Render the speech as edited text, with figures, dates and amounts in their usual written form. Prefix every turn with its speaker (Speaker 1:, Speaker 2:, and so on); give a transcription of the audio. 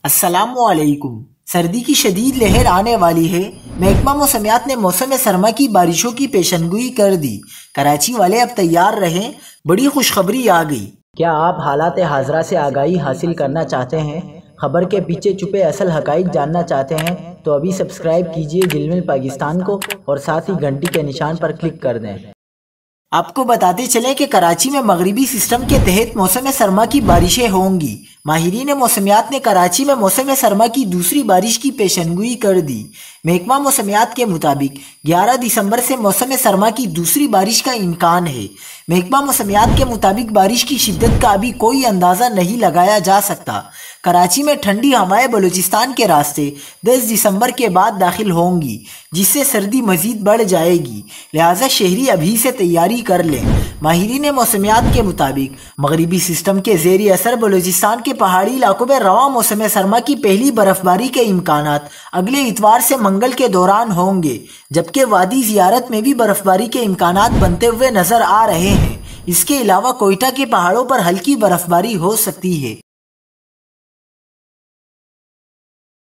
Speaker 1: अस्सलामुअलैकुम। सर्दी की शदीद लहर आने वाली है। महकमा मौसमियात ने मौसम सरमा की बारिशों की पेशनगोई कर दी। कराची वाले अब तैयार रहें, बड़ी खुशखबरी आ गई।
Speaker 2: क्या आप हालात हाजरा से आगाही हासिल करना चाहते हैं? खबर के पीछे छुपे असल हकाइक जानना चाहते हैं? तो अभी सब्सक्राइब कीजिए जिलमिल पाकिस्तान को और साथ ही घंटी के निशान पर क्लिक कर दें।
Speaker 1: आपको बताते चलें कि कराची में मगरिबी सिस्टम के तहत मौसम सरमा की बारिशें होंगी। माहिरीन मौसमियात ने कराची में मौसम सरमा की दूसरी बारिश की पेशनगोई कर दी। महकमा मौसमियात के मुताबिक 11 दिसंबर से मौसम सरमा की दूसरी बारिश का इम्कान है। महकमा मौसमियात के मुताबिक बारिश की शिद्दत का अभी कोई अंदाज़ा नहीं लगाया जा सकता। कराची में ठंडी हवाएं बलूचिस्तान के रास्ते 10 दिसंबर के बाद दाखिल होंगी, जिससे सर्दी मजीद बढ़ जाएगी। लिहाजा शहरी अभी से तैयारी कर लें। माहिरीन मौसमियात के मुताबिक मगरिबी सिस्टम के ज़ेरी असर बलूचिस्तान के पहाड़ी इलाकों में रवां मौसम सरमा की पहली बर्फबारी के इम्कानात अगले इतवार से मंगल के दौरान होंगे, जबकि वादी ज़ियारत में भी बर्फबारी के इम्कानात बनते हुए नजर आ रहे हैं। इसके अलावा कोयटा के पहाड़ों पर हल्की बर्फबारी हो सकती है।